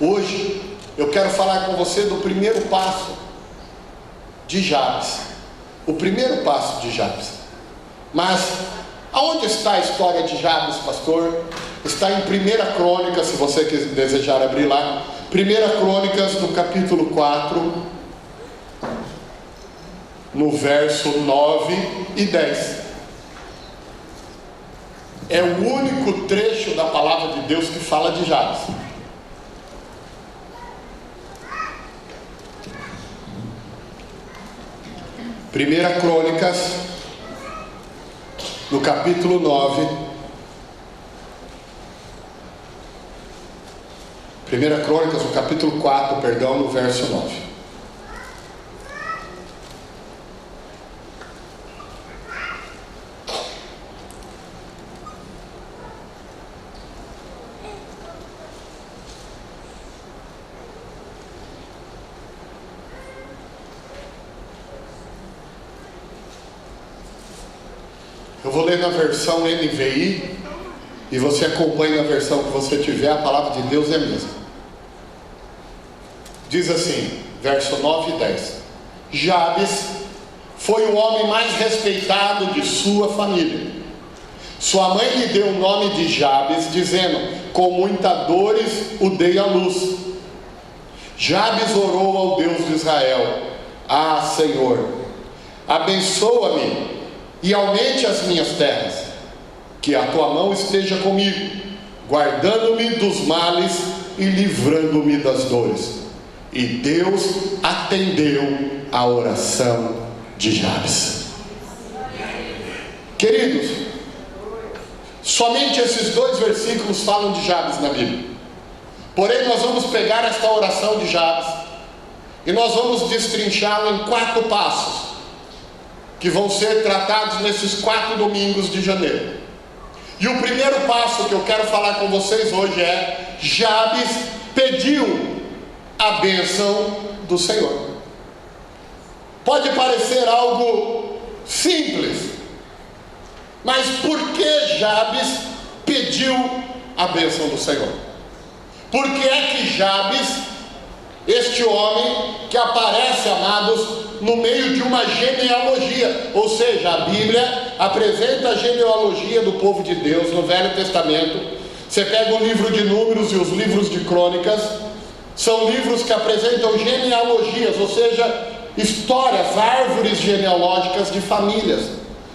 Hoje eu quero falar com você do primeiro passo de Jabes. O primeiro passo de Jabes. Mas aonde está a história de Jabes, pastor? Está em 1 Crônicas, se você desejar abrir lá. 1 Crônicas, no capítulo 4, no verso 9 e 10. É o único trecho da palavra de Deus que fala de Jabes. Primeira Crônicas, no capítulo 9. Primeira Crônicas, no capítulo 4, perdão, no verso 9. Eu vou ler na versão NVI, e você acompanha na versão que você tiver, a palavra de Deus é a mesma. Diz assim, verso 9 e 10. Jabes foi o homem mais respeitado de sua família. Sua mãe lhe deu o nome de Jabes, dizendo: com muita dores o dei à luz. Jabes orou ao Deus de Israel: ah, Senhor, abençoa-me e aumente as minhas terras, que a tua mão esteja comigo, guardando-me dos males e livrando-me das dores. E Deus atendeu a oração de Jabes. Queridos, somente esses 2 versículos falam de Jabes na Bíblia. Porém, nós vamos pegar esta oração de Jabes e nós vamos destrinchá-la em 4 passos, que vão ser tratados nesses 4 domingos de janeiro. E o primeiro passo que eu quero falar com vocês hoje é: Jabes pediu a bênção do Senhor. Pode parecer algo simples, mas por que Jabes pediu a bênção do Senhor? Por que é que Jabes, este homem que aparece, amados, no meio de uma genealogia, ou seja, a Bíblia apresenta a genealogia do povo de Deus no Velho Testamento. Você pega o livro de Números e os livros de Crônicas, são livros que apresentam genealogias, ou seja, histórias, árvores genealógicas de famílias.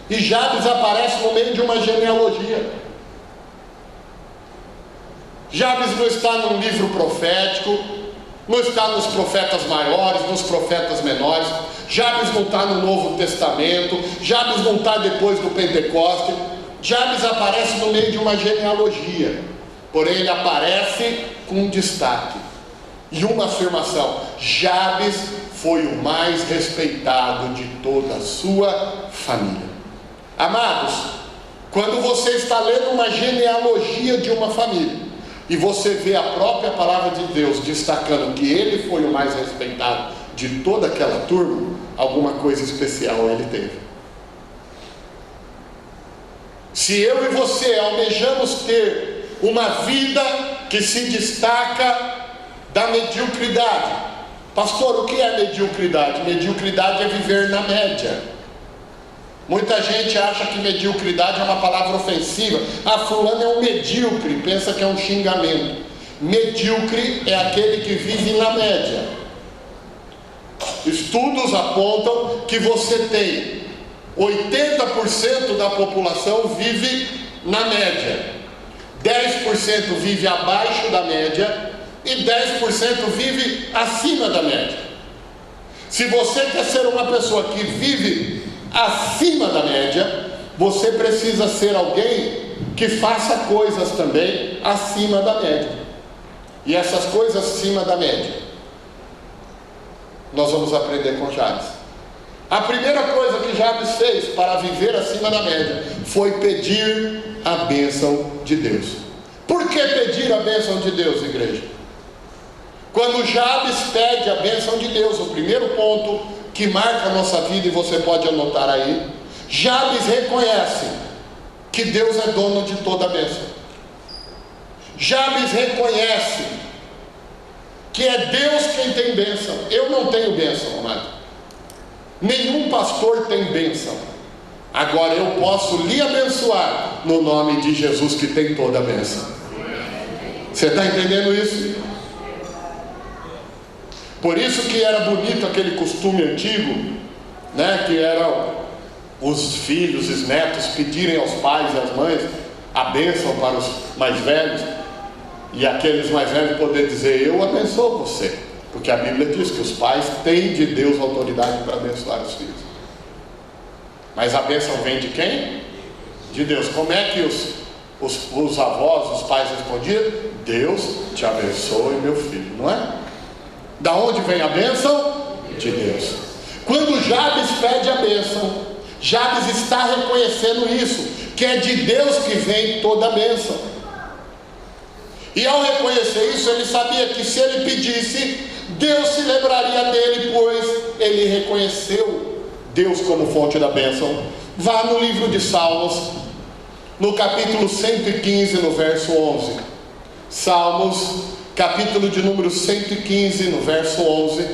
E Jabes aparece no meio de uma genealogia. Jabes não está num livro profético, não está nos profetas maiores, nos profetas menores. Jabes não está no Novo Testamento. Jabes não está depois do Pentecoste. Jabes aparece no meio de uma genealogia. Porém, ele aparece com um destaque e uma afirmação: Jabes foi o mais respeitado de toda a sua família. Amados, quando você está lendo uma genealogia de uma família e você vê a própria palavra de Deus destacando que ele foi o mais respeitado de toda aquela turma, alguma coisa especial ele teve. Se eu e você almejamos ter uma vida que se destaca da mediocridade, pastor, o que é mediocridade? Mediocridade é viver na média. Muita gente acha que mediocridade é uma palavra ofensiva. Ah, fulano é um medíocre, pensa que é um xingamento. Medíocre é aquele que vive na média. Estudos apontam que você tem 80% da população vive na média, 10% vive abaixo da média e 10% vive acima da média. Se você quer ser uma pessoa que vive acima da média, você precisa ser alguém que faça coisas também acima da média. E essas coisas acima da média nós vamos aprender com Jabes. A primeira coisa que Jabes fez para viver acima da média foi pedir a bênção de Deus. Por que pedir a bênção de Deus, igreja? Quando Jabes pede a bênção de Deus, o primeiro ponto que marca a nossa vida, e você pode anotar aí, Jabes reconhece que Deus é dono de toda a bênção. Jabes reconhece que é Deus quem tem bênção. Eu não tenho bênção, amado. Nenhum pastor tem bênção. Agora eu posso lhe abençoar no nome de Jesus, que tem toda a bênção. Você está entendendo isso? Por isso que era bonito aquele costume antigo, né, que era os filhos, os netos pedirem aos pais e às mães a bênção para os mais velhos, e aqueles mais velhos poder dizer: eu abençoo você, porque a Bíblia diz que os pais têm de Deus autoridade para abençoar os filhos. Mas a bênção vem de quem? De Deus. Como é que os avós, os pais respondiam? Deus te abençoe, meu filho, não é? Da onde vem a bênção? De Deus. Quando Jabes pede a bênção, Jabes está reconhecendo isso, que é de Deus que vem toda a bênção. E ao reconhecer isso, ele sabia que se ele pedisse, Deus se lembraria dele, pois ele reconheceu Deus como fonte da bênção. Vá no livro de Salmos, no capítulo 115, no verso 11. Salmos, capítulo de número 115, no verso 11.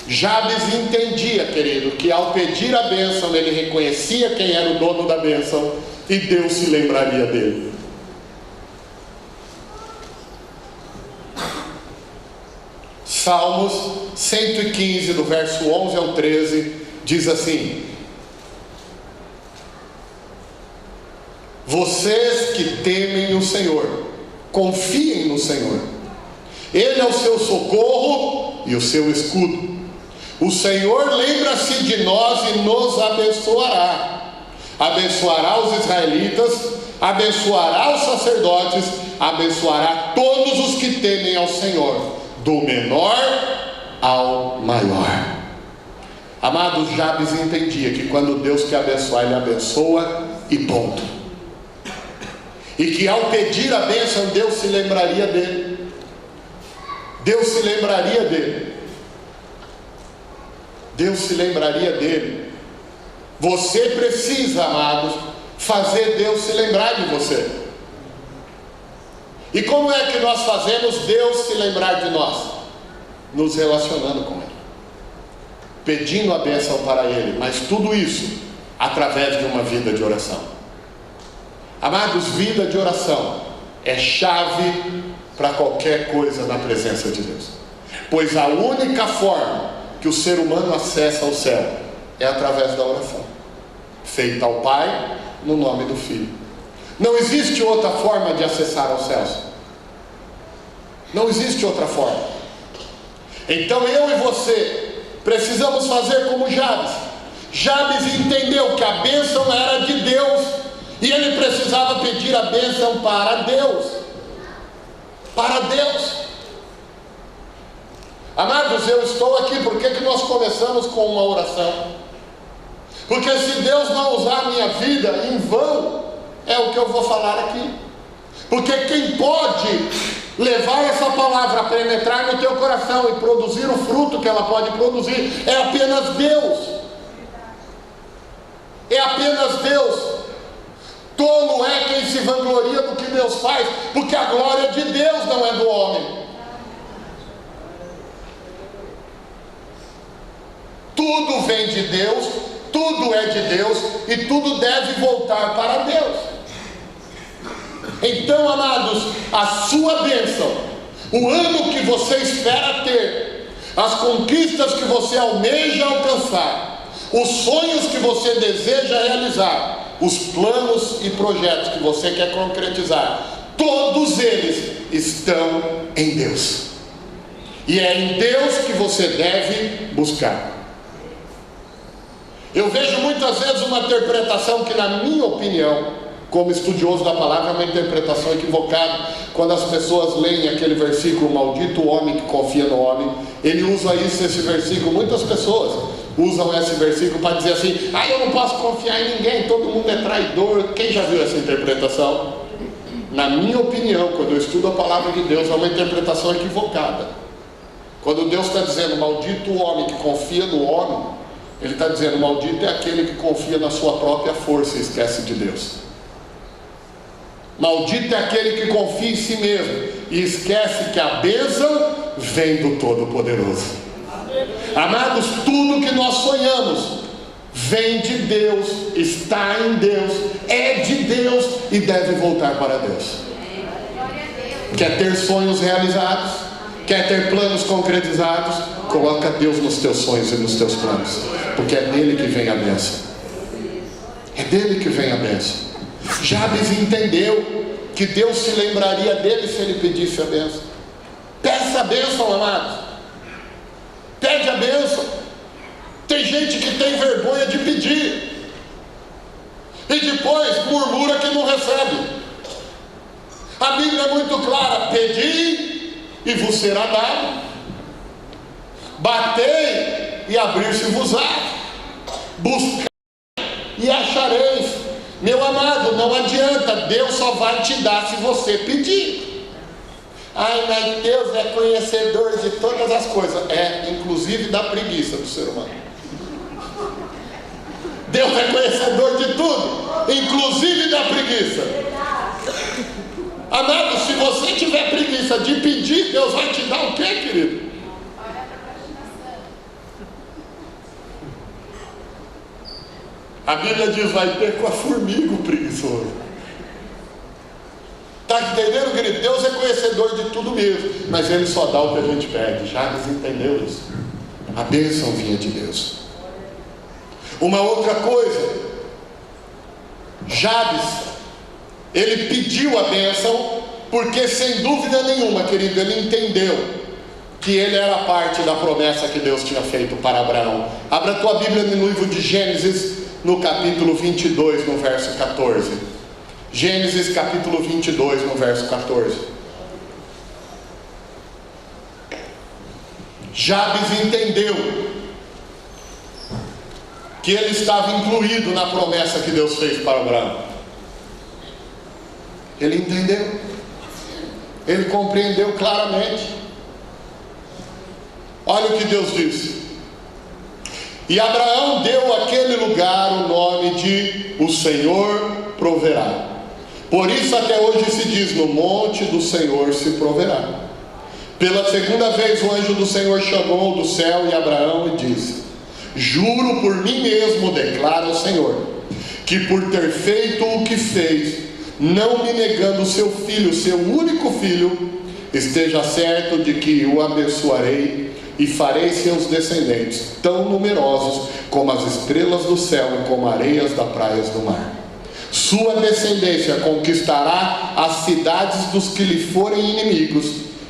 Jabes entendia, querido, que ao pedir a bênção, ele reconhecia quem era o dono da bênção, e Deus se lembraria dele. Salmos 115, do verso 11 ao 13, diz assim: vocês que temem o Senhor, confiem no Senhor. Ele é o seu socorro e o seu escudo. O Senhor lembra-se de nós e nos abençoará. Abençoará os israelitas, abençoará os sacerdotes, abençoará todos os que temem ao Senhor, do menor ao maior. Amado, Jabes entendia que quando Deus quer abençoar, Ele abençoa e ponto. E que ao pedir a bênção, Deus se lembraria dele. Deus se lembraria dele. Deus se lembraria dele. Você precisa, amados, fazer Deus se lembrar de você. E como é que nós fazemos Deus se lembrar de nós? Nos relacionando com Ele, pedindo a bênção para Ele, mas tudo isso através de uma vida de oração. Amados, vida de oração é chave para qualquer coisa na presença de Deus, pois a única forma que o ser humano acessa o céu é através da oração, feita ao Pai no nome do Filho. Não existe outra forma de acessar aos céus. Não existe outra forma. Então eu e você precisamos fazer como Jabes. Jabes entendeu que a bênção era de Deus, e ele precisava pedir a bênção para Deus. Para Deus. Amados, eu estou aqui, por que nós começamos com uma oração? Porque se Deus não usar a minha vida em vão, é o que eu vou falar aqui. Porque quem pode levar essa palavra a penetrar no teu coração e produzir o fruto que ela pode produzir é apenas Deus. É apenas Deus. Tolo é quem se vangloria do que Deus faz, porque a glória é de Deus, não é do homem. Tudo vem de Deus, tudo é de Deus, e tudo deve voltar para Deus. Então, amados, a sua bênção, o ano que você espera ter, as conquistas que você almeja alcançar, os sonhos que você deseja realizar, os planos e projetos que você quer concretizar, todos eles estão em Deus. E é em Deus que você deve buscar. Eu vejo muitas vezes uma interpretação que, na minha opinião, como estudioso da palavra, é uma interpretação equivocada. Quando as pessoas leem aquele versículo, maldito o homem que confia no homem, ele usa esse versículo, muitas pessoas usam esse versículo para dizer assim: eu não posso confiar em ninguém, todo mundo é traidor. Quem já viu essa interpretação? Na minha opinião, quando eu estudo a palavra de Deus, é uma interpretação equivocada. Quando Deus está dizendo maldito o homem que confia no homem, Ele está dizendo maldito é aquele que confia na sua própria força e esquece de Deus. Maldito é aquele que confia em si mesmo e esquece que a bênção vem do Todo-Poderoso. Amados, tudo que nós sonhamos vem de Deus, está em Deus, é de Deus e deve voltar para Deus. Quer ter sonhos realizados? Quer ter planos concretizados? Coloca Deus nos teus sonhos e nos teus planos, porque é dele que vem a bênção. É dele que vem a bênção. Jabes entendeu que Deus se lembraria dele se ele pedisse a bênção. Peça a bênção, amados. Pede a bênção. Tem gente que tem vergonha de pedir e depois murmura que não recebe. A Bíblia é muito clara: pedi e vos será dado, batei e abrir-se-vos-á, buscai e achareis. Meu amado, não adianta, Deus só vai te dar se você pedir. Ai, mas Deus é conhecedor de todas as coisas. É, inclusive da preguiça do ser humano. Deus é conhecedor de tudo, inclusive da preguiça. Amado, se você tiver preguiça de pedir, Deus vai te dar o quê, querido? A Bíblia diz: vai ter com a formiga o preguiçoso. Está entendendo, querido? Deus é conhecedor de tudo mesmo, mas Ele só dá o que a gente pede. Jabes entendeu isso. A bênção vinha de Deus. Uma outra coisa, Jabes, ele pediu a bênção porque, sem dúvida nenhuma, querido, ele entendeu que ele era parte da promessa que Deus tinha feito para Abraão. Abra a tua Bíblia no livro de Gênesis, no capítulo 22, no verso 14. Gênesis capítulo 22, no verso 14. Jabes entendeu que ele estava incluído na promessa que Deus fez para Abraão. Ele entendeu, ele compreendeu claramente. Olha o que Deus disse: e Abraão deu àquele lugar o nome de O Senhor Proverá. Por isso até hoje se diz: no monte do Senhor se proverá. Pela segunda vez o anjo do Senhor chamou do céu e Abraão e disse: juro por mim mesmo, declara o Senhor, que por ter feito o que fez, não me negando o seu filho, seu único filho, esteja certo de que o abençoarei e farei seus descendentes tão numerosos como as estrelas do céu e como areias das praias do mar. Sua descendência conquistará as cidades dos que lhe forem inimigos,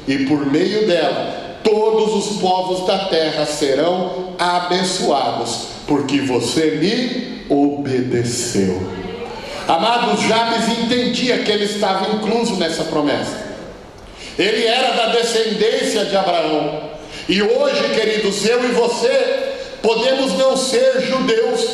e por meio dela todos os povos da terra serão abençoados, porque você me obedeceu. Amados, Jabes entendia que ele estava incluso nessa promessa. Ele era da descendência de Abraão. E hoje, queridos, eu e você podemos não ser judeus,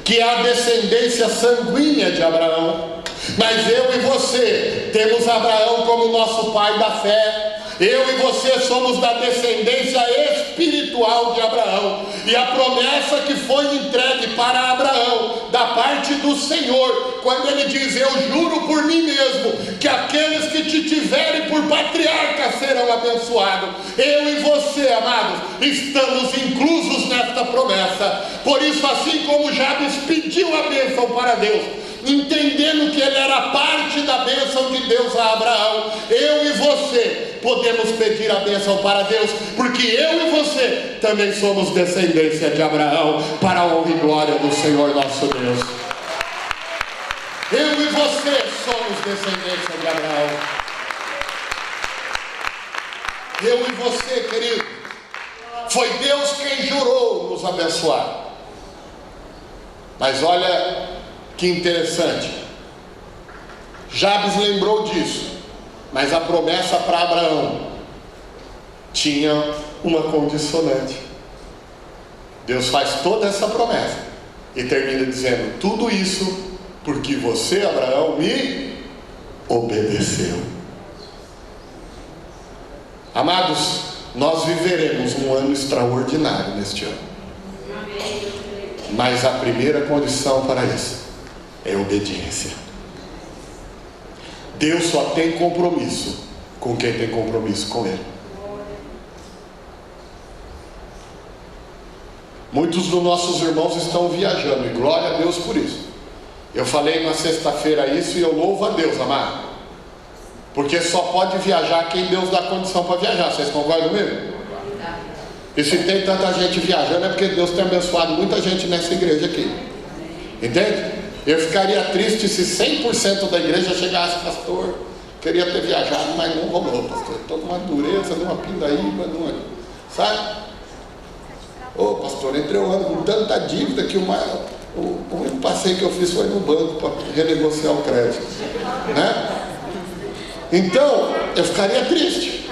que é a descendência sanguínea de Abraão, mas eu e você temos Abraão como nosso pai da fé. Eu e você somos da descendência espiritual de Abraão. E a promessa que foi entregue para Abraão, da parte do Senhor, quando ele diz: eu juro por mim mesmo, que aqueles que te tiverem por patriarca serão abençoados. Eu e você, amados, estamos inclusos nesta promessa. Por isso, assim como Jabes pediu a bênção para Deus, entendendo que ele era parte da bênção de Deus a Abraão, eu e você podemos pedir a bênção para Deus, porque eu e você também somos descendência de Abraão, para a honra e glória do Senhor nosso Deus. Eu e você somos descendência de Abraão. Eu e você, querido, foi Deus quem jurou nos abençoar. Mas olha que interessante, Jabes lembrou disso, mas a promessa para Abraão tinha uma condicionante. Deus faz toda essa promessa e termina dizendo: tudo isso porque você, Abraão, me obedeceu. Amados, nós viveremos um ano extraordinário neste ano, mas a primeira condição para isso é obediência. Deus só tem compromisso com quem tem compromisso com Ele. Muitos dos nossos irmãos estão viajando, e glória a Deus por isso. Eu falei na sexta-feira isso e eu louvo a Deus, amado, porque só pode viajar quem Deus dá condição para viajar. Vocês concordam comigo? E se tem tanta gente viajando é porque Deus tem abençoado muita gente nessa igreja aqui, entende? Eu ficaria triste se 100% da igreja chegasse: pastor, queria ter viajado, mas não rolou, pastor. Estou numa dureza, numa pindaíba, sabe? Ô pastor, entrei o ano com tanta dívida que o único passeio que eu fiz foi no banco para renegociar o crédito, né? Então, eu ficaria triste.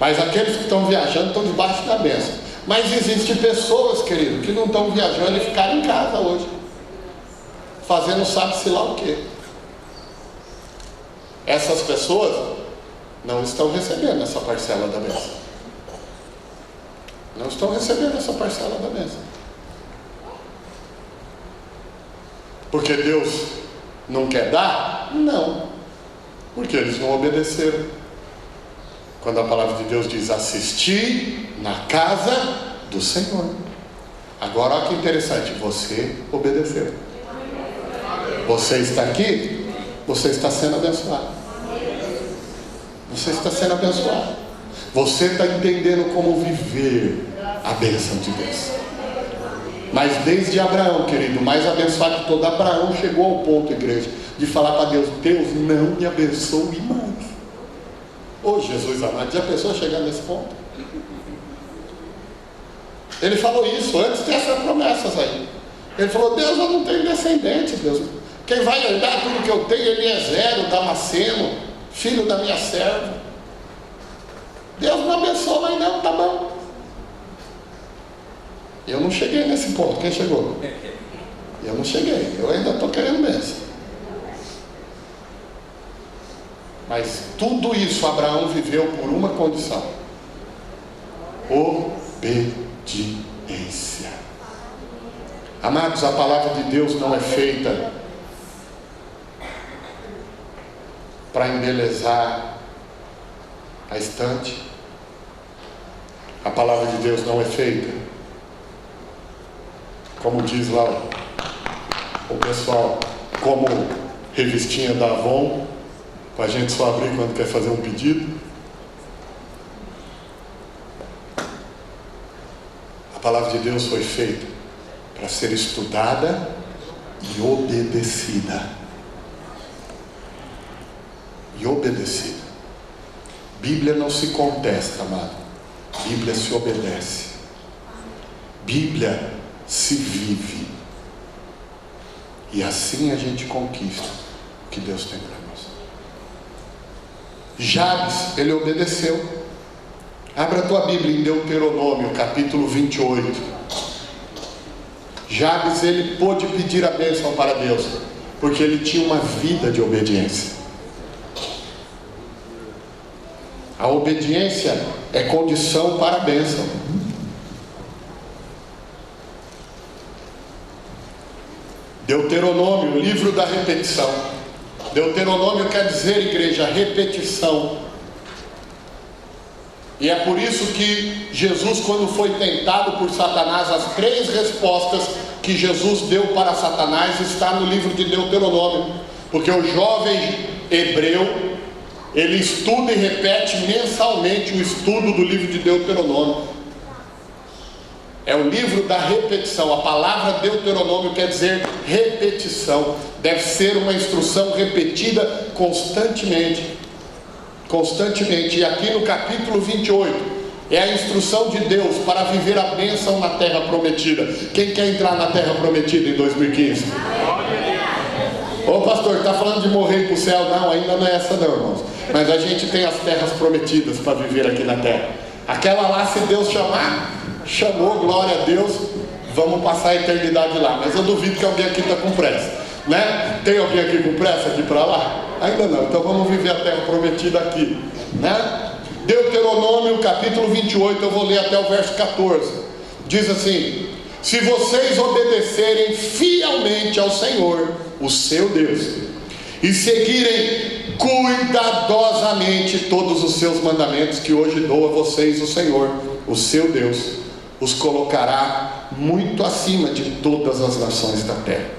Mas aqueles que estão viajando estão debaixo da bênção. Mas existem pessoas, querido, que não estão viajando e ficaram em casa hoje, fazendo sabe-se lá o quê. Essas pessoas não estão recebendo essa parcela da bênção. Não estão recebendo essa parcela da bênção. Porque Deus não quer dar? Não. Porque eles não obedeceram. Quando a palavra de Deus diz: assisti na casa do Senhor. Agora olha que interessante, você obedeceu. Você está aqui, você está sendo abençoado. Você está sendo abençoado. Você está entendendo como viver a bênção de Deus. Mas desde Abraão, querido, mais abençoado que todo, Abraão chegou ao ponto, igreja, de falar para Deus: Deus, não me abençoe mais. Ô Jesus amado, já pensou chegar nesse ponto? Ele falou isso antes dessas promessas aí. Ele falou: Deus, eu não tenho descendente, Deus. Quem vai herdar tudo que eu tenho, Eliezer, Damasceno, filho da minha serva. Deus não abençoa, mas não, tá bom. Eu não cheguei nesse ponto. Quem chegou? Eu não cheguei. Eu ainda estou querendo bênção. Mas tudo isso Abraão viveu por uma condição: obediência. Amados, a palavra de Deus não é feita para embelezar a estante. A palavra de Deus não é feita, como diz lá o pessoal, como revistinha da Avon, para a gente só abrir quando quer fazer um pedido. A palavra de Deus foi feita para ser estudada e obedecida. E obedecida. Bíblia não se contesta, amado. Bíblia se obedece. Bíblia se vive. E assim a gente conquista o que Deus tem para nós. Jabes, ele obedeceu. Abra a tua Bíblia em Deuteronômio, capítulo 28. Jabes, ele pôde pedir a bênção para Deus, porque ele tinha uma vida de obediência. A obediência é condição para a bênção. Deuteronômio, livro da repetição. Deuteronômio quer dizer, igreja, repetição. E é por isso que Jesus, quando foi tentado por Satanás, as 3 respostas que Jesus deu para Satanás está no livro de Deuteronômio. Porque o jovem hebreu, ele estuda e repete mensalmente o estudo do livro de Deuteronômio. É o livro da repetição. A palavra Deuteronômio quer dizer repetição. Deve ser uma instrução repetida constantemente. Constantemente. E aqui no capítulo 28 é a instrução de Deus para viver a bênção na terra prometida. Quem quer entrar na terra prometida em 2015? Ô pastor, está falando de morrer para o céu? Não, ainda não é essa não, irmãos. Mas a gente tem as terras prometidas para viver aqui na terra. Aquela lá, se Deus chamar, chamou, glória a Deus, vamos passar a eternidade lá. Mas eu duvido que alguém aqui está com pressa, né? Tem alguém aqui com pressa de ir para lá? Ainda não. Então vamos viver a terra prometida aqui, né? Deuteronômio capítulo 28, eu vou ler até o verso 14. Diz assim: se vocês obedecerem fielmente ao Senhor, o seu Deus, e seguirem cuidadosamente todos os seus mandamentos que hoje dou a vocês, o Senhor, o seu Deus, os colocará muito acima de todas as nações da terra.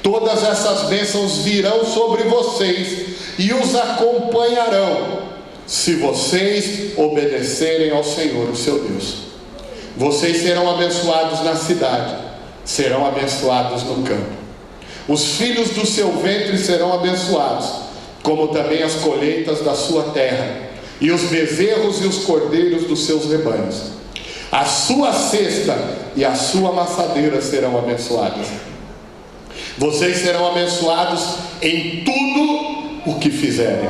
Todas essas bênçãos virão sobre vocês e os acompanharão, se vocês obedecerem ao Senhor, o seu Deus. Vocês serão abençoados na cidade, serão abençoados no campo. Os filhos do seu ventre serão abençoados, como também as colheitas da sua terra, e os bezerros e os cordeiros dos seus rebanhos. A sua cesta e a sua amassadeira serão abençoadas. Vocês serão abençoados em tudo o que fizerem.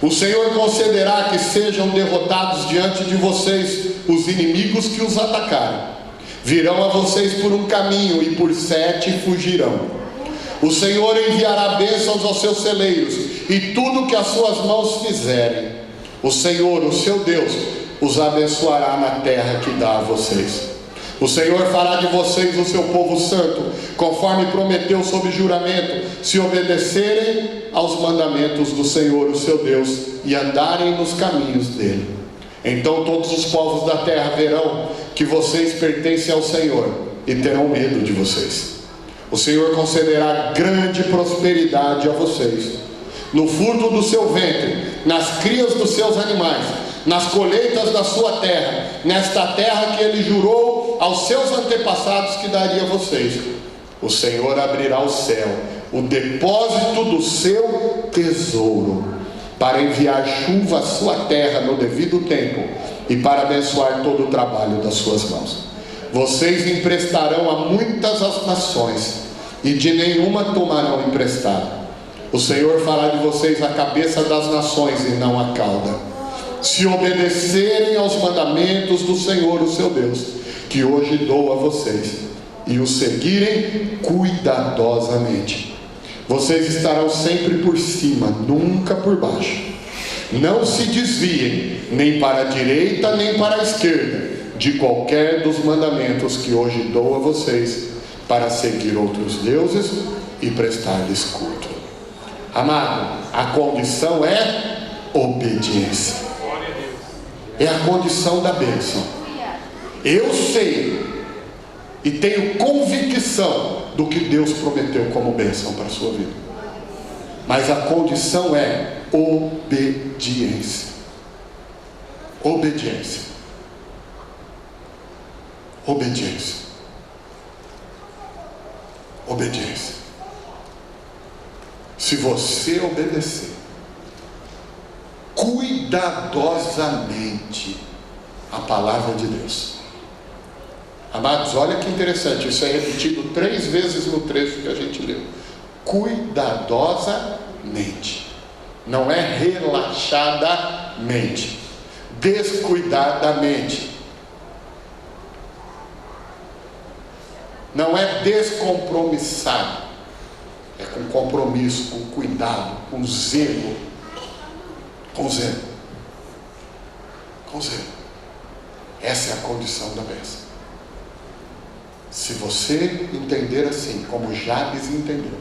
O Senhor concederá que sejam derrotados diante de vocês os inimigos que os atacarem. Virão a vocês por um caminho e por 7 fugirão. O Senhor enviará bênçãos aos seus celeiros e tudo que as suas mãos fizerem. O Senhor, o seu Deus, os abençoará na terra que dá a vocês. O Senhor fará de vocês o seu povo santo, conforme prometeu sob juramento, se obedecerem aos mandamentos do Senhor, o seu Deus, e andarem nos caminhos dele. Então todos os povos da terra verão que vocês pertencem ao Senhor e terão medo de vocês. O Senhor concederá grande prosperidade a vocês, no fruto do seu ventre, nas crias dos seus animais, nas colheitas da sua terra, nesta terra que ele jurou aos seus antepassados que daria a vocês. O Senhor abrirá o céu, o depósito do seu tesouro, para enviar chuva à sua terra no devido tempo e para abençoar todo o trabalho das suas mãos. Vocês emprestarão a muitas as nações e de nenhuma tomarão emprestado. O Senhor fará de vocês a cabeça das nações e não a cauda, se obedecerem aos mandamentos do Senhor, o seu Deus, que hoje dou a vocês, e os seguirem cuidadosamente. Vocês estarão sempre por cima, nunca por baixo. Não se desviem nem para a direita nem para a esquerda de qualquer dos mandamentos que hoje dou a vocês, para seguir outros deuses e prestar-lhes culto. Amado, a condição é obediência. É a condição da bênção. Eu sei e tenho convicção do que Deus prometeu como bênção para a sua vida, mas a condição é obediência. Obediência. Obediência. Obediência. Se você obedecer cuidadosamente a palavra de Deus. Amados, olha que interessante, isso é repetido 3 vezes no trecho que a gente leu. Cuidadosamente. Não é relaxadamente, descuidadamente. Não é descompromissado, é com compromisso, com cuidado, com zelo. Com zelo. Com zelo. Essa é a condição da bênção. Se você entender assim, como Jabes entendeu,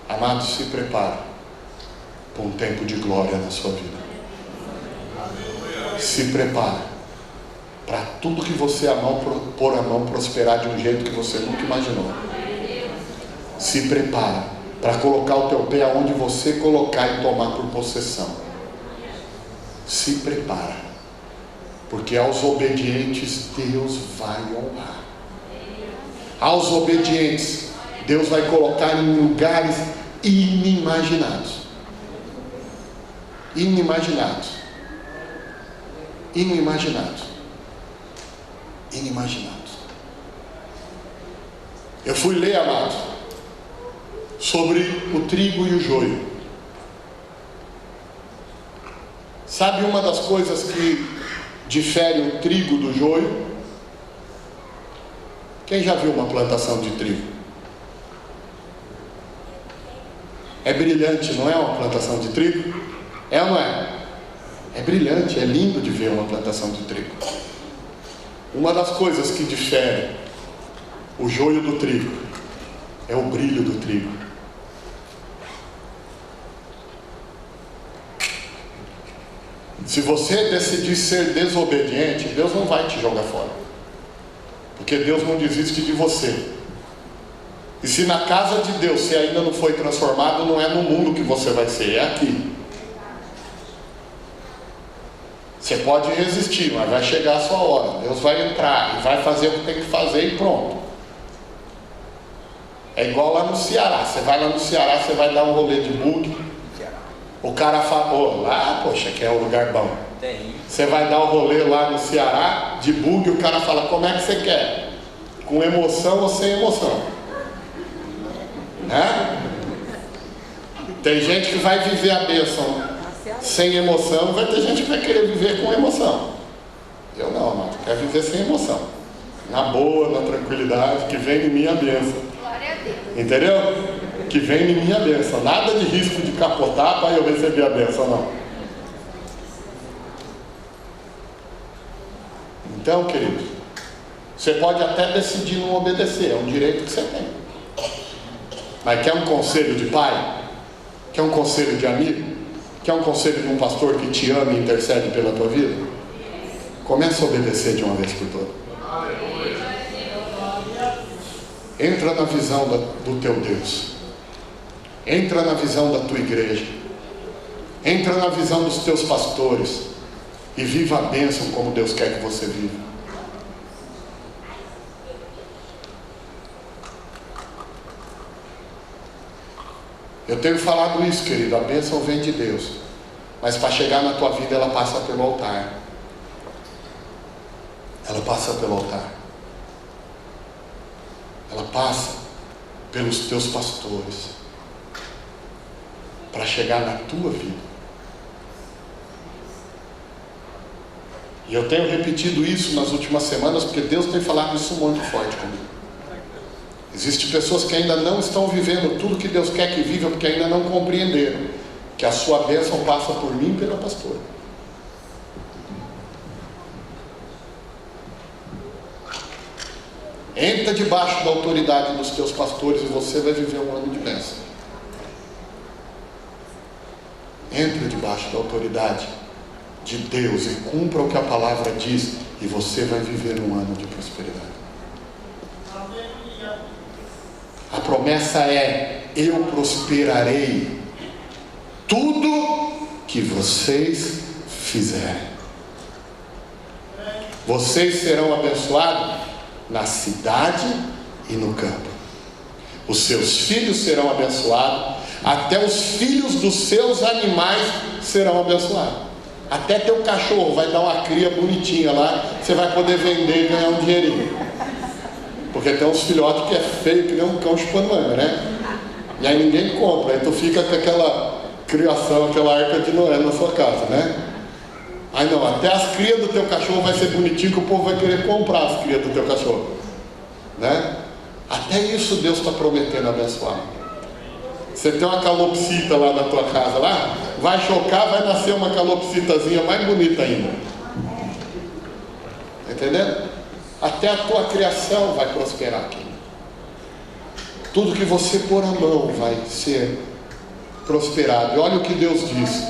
amado, se prepare para um tempo de glória na sua vida. Se prepare para tudo que você pôr a mão prosperar de um jeito que você nunca imaginou. Se prepare para colocar o teu pé aonde você colocar e tomar por possessão. Se prepara, porque aos obedientes Deus vai honrar. Aos obedientes Deus vai colocar em lugares inimaginados. Inimaginados. Inimaginados. Inimaginados. Eu fui ler, amados, sobre o trigo e o joio. Sabe uma das coisas que difere o trigo do joio? Quem já viu uma plantação de trigo? É brilhante, não é uma plantação de trigo? É ou não é? É brilhante, é lindo de ver uma plantação de trigo. Uma das coisas que difere o joio do trigo é o brilho do trigo. Se você decidir ser desobediente, Deus não vai te jogar fora, porque Deus não desiste de você. E se na casa de Deus você ainda não foi transformado, não é no mundo que você vai ser, é aqui. Você pode resistir, mas vai chegar a sua hora. Deus vai entrar e vai fazer o que tem que fazer e pronto. É igual lá no Ceará. Você vai lá no Ceará, você vai dar um rolê de bug. O cara fala, lá, poxa, que é um lugar bom. Você vai dar um rolê lá no Ceará de bug, o cara fala, como é que você quer? Com emoção ou sem emoção? Né? Tem gente que vai viver a bênção sem emoção, vai ter gente que vai querer viver com emoção. Eu não, amado, quero viver sem emoção, na boa, na tranquilidade, que vem em mim a bênção. Glória a Deus. Entendeu? Que vem em mim a bênção. Nada de risco de capotar para eu receber a bênção, não. Então, querido, você pode até decidir não obedecer, é um direito que você tem. Mas quer um conselho de pai? Quer um conselho de amigo? Quer um conselho de um pastor que te ama e intercede pela tua vida? Começa a obedecer de uma vez por todas. Entra na visão do teu Deus. Entra na visão da tua igreja. Entra na visão dos teus pastores. E viva a bênção como Deus quer que você viva. Eu tenho falado isso, querido, a bênção vem de Deus, mas para chegar na tua vida ela passa pelo altar. Ela passa pelo altar. Ela passa pelos teus pastores, para chegar na tua vida. E eu tenho repetido isso nas últimas semanas, porque Deus tem falado isso muito forte comigo. Existem pessoas que ainda não estão vivendo tudo que Deus quer que viva, porque ainda não compreenderam que a sua bênção passa por mim e pela pastora. Entra debaixo da autoridade dos teus pastores e você vai viver um ano de bênção. Entra debaixo da autoridade de Deus e cumpra o que a palavra diz, e você vai viver um ano de prosperidade. A promessa é: eu prosperarei tudo que vocês fizerem. Vocês serão abençoados na cidade e no campo. Os seus filhos serão abençoados, até os filhos dos seus animais serão abençoados. Até teu cachorro vai dar uma cria bonitinha lá, você vai poder vender e ganhar um dinheirinho. Porque tem uns filhotes que é feio que nem um cão chupando manga, né? E aí ninguém compra, aí tu fica com aquela criação, aquela arca de Noé na sua casa, né? Aí não, até as crias do teu cachorro vai ser bonitinho, que o povo vai querer comprar as crias do teu cachorro, né? Até isso Deus está prometendo abençoar. Você tem uma calopsita lá na tua casa, lá, vai chocar, vai nascer uma calopsitazinha mais bonita ainda. Entendeu? Até a tua criação vai prosperar aqui. Tudo que você pôr a mão vai ser prosperado. E olha o que Deus diz: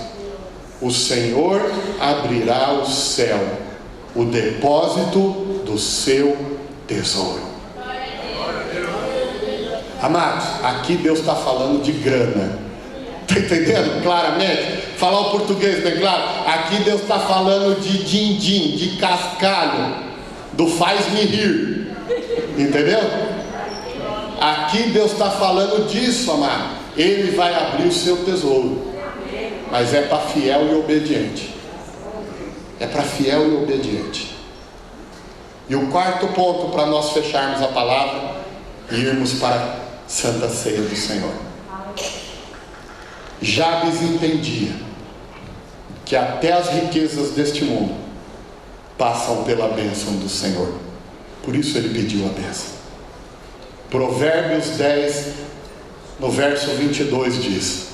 o Senhor abrirá o céu, o depósito do seu tesouro. Amados, aqui Deus está falando de grana. Está entendendo claramente? Falar o português bem claro. Aqui Deus está falando de din-din, de cascalho, do faz-me rir. Entendeu? Aqui Deus está falando disso, amado. Ele vai abrir o seu tesouro, mas é para fiel e obediente. É para fiel e obediente. E o quarto ponto para nós fecharmos a palavra e irmos para a Santa Ceia do Senhor. Jabes entendia que até as riquezas deste mundo passam pela bênção do Senhor. Por isso ele pediu a bênção. Provérbios 10, no verso 22 diz: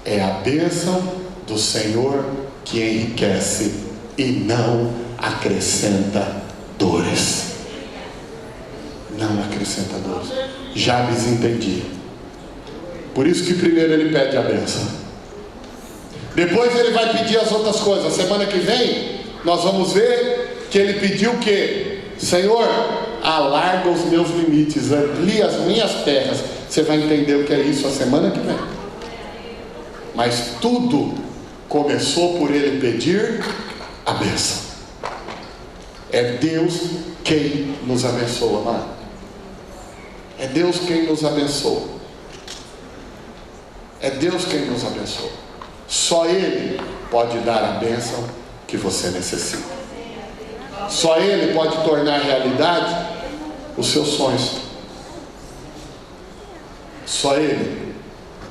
é a bênção do Senhor que enriquece e não acrescenta dores. Não acrescenta dores. Jabes entendia. Por isso que primeiro ele pede a bênção. Depois ele vai pedir as outras coisas. Semana que vem nós vamos ver que ele pediu o quê? Senhor, alarga os meus limites, amplie as minhas terras. Você vai entender o que é isso a semana que vem. Mas tudo começou por ele pedir a bênção. É Deus quem nos abençoa, amado. É Deus quem nos abençoa. É Deus quem nos abençoa. Só Ele pode dar a bênção que você necessita. Só Ele pode tornar realidade os seus sonhos. Só Ele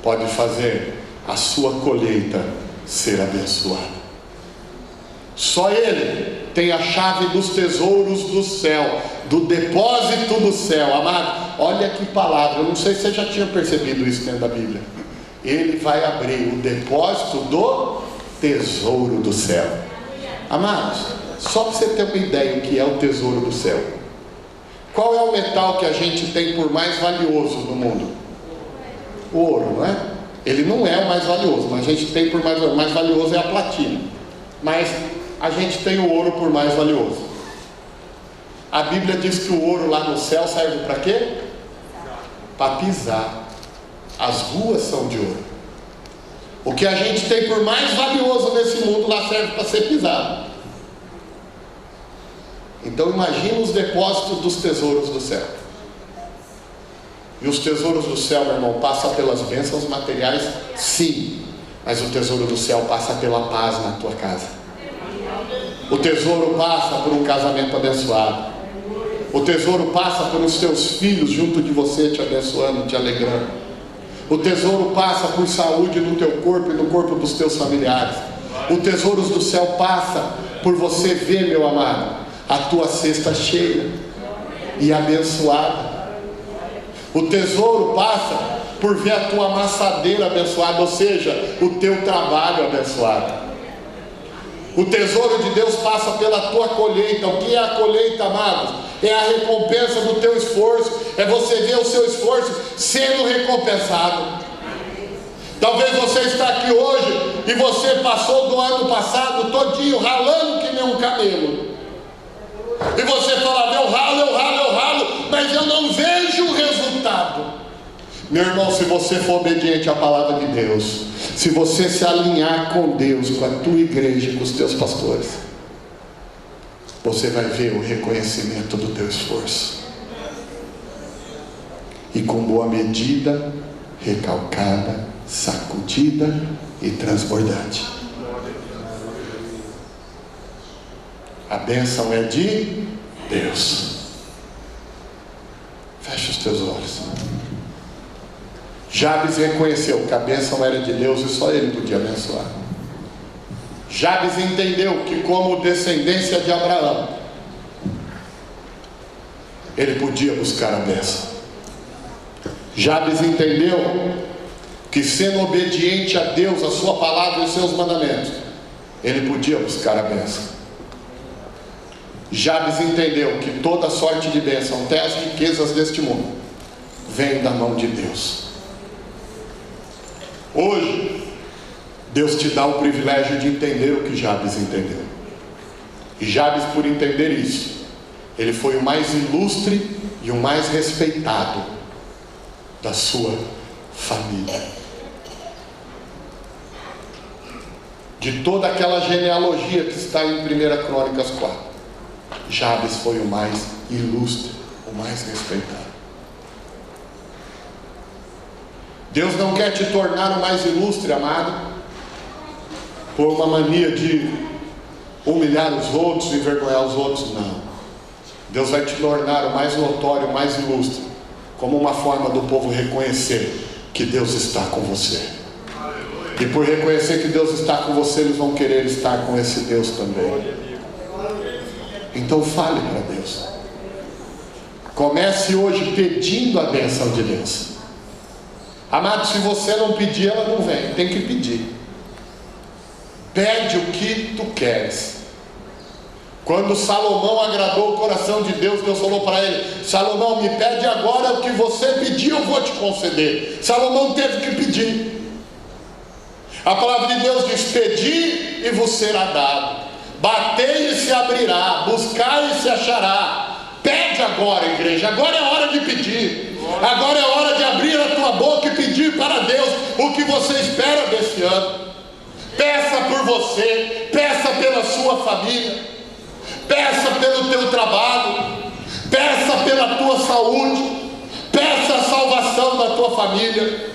pode fazer a sua colheita ser abençoada. Só Ele tem a chave dos tesouros do céu, do depósito do céu. Amado, olha que palavra. Eu não sei se você já tinha percebido isso dentro da Bíblia. Ele vai abrir o depósito do tesouro do céu. Amados, só para você ter uma ideia o que é o tesouro do céu. Qual é o metal que a gente tem por mais valioso no mundo? O ouro, não é? Ele não é o mais valioso, mas a gente tem por mais valioso é a platina. Mas a gente tem o ouro por mais valioso. A Bíblia diz que o ouro lá no céu serve para quê? Para pisar. As ruas são de ouro. O que a gente tem por mais valioso nesse mundo lá serve para ser pisado. Então imagina os depósitos dos tesouros do céu. E os tesouros do céu, meu irmão, passam pelas bênçãos materiais, sim. Mas o tesouro do céu passa pela paz na tua casa. O tesouro passa por um casamento abençoado. O tesouro passa por os teus filhos junto de você, te abençoando, te alegrando. O tesouro passa por saúde no teu corpo e no corpo dos teus familiares. O tesouro do céu passa por você ver, meu amado, a tua cesta cheia e abençoada. O tesouro passa por ver a tua amassadeira abençoada, ou seja, o teu trabalho abençoado. O tesouro de Deus passa pela tua colheita. O que é a colheita, amados? É a recompensa do teu esforço. É você ver o seu esforço sendo recompensado. Talvez você está aqui hoje e você passou do ano passado todinho ralando que nem um camelo. E você fala, eu ralo, mas eu não vejo o resultado. Meu irmão, se você for obediente à palavra de Deus, se você se alinhar com Deus, com a tua igreja, com os teus pastores, você vai ver o reconhecimento do teu esforço. E com boa medida, recalcada, sacudida e transbordante. A bênção é de Deus. Fecha os teus olhos. Jabes reconheceu que a bênção era de Deus e só ele podia abençoar. Jabes entendeu que, como descendência de Abraão, ele podia buscar a bênção. Jabes entendeu que, sendo obediente a Deus, a sua palavra e os seus mandamentos, ele podia buscar a bênção. Jabes entendeu que toda sorte de bênção, até as riquezas deste mundo, vem da mão de Deus. Hoje, Deus te dá o privilégio de entender o que Jabes entendeu. E Jabes, por entender isso, ele foi o mais ilustre e o mais respeitado da sua família. De toda aquela genealogia que está em 1 Crônicas 4, Jabes foi o mais ilustre, o mais respeitado. Deus não quer te tornar o mais ilustre, amado, por uma mania de humilhar os outros e envergonhar os outros, não. Deus vai te tornar o mais notório, o mais ilustre, como uma forma do povo reconhecer que Deus está com você. E por reconhecer que Deus está com você, eles vão querer estar com esse Deus também. Então fale para Deus. Comece hoje pedindo a bênção de Deus. Amado, se você não pedir, ela não vem. Tem que pedir. Pede o que tu queres. Quando Salomão agradou o coração de Deus, Deus falou para ele: Salomão, me pede agora o que você pediu, eu vou te conceder. Salomão teve que pedir. A palavra de Deus diz: pedi e vos será dado, batei e se abrirá, buscai e se achará. Pede agora, igreja, agora é hora de pedir, agora é hora de abrir a tua boca e pedir para Deus o que você espera desse ano. Peça por você, peça pela sua família, peça pelo teu trabalho, peça pela tua saúde, peça a salvação da tua família,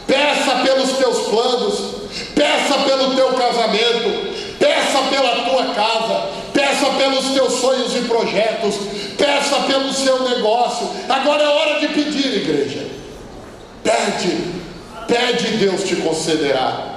peça pelos teus planos, peça pelo teu casamento, peça pela tua casa, peça pelos teus sonhos e projetos, peça pelo seu negócio. Agora é hora de pedir, igreja. Pede, pede e Deus te concederá.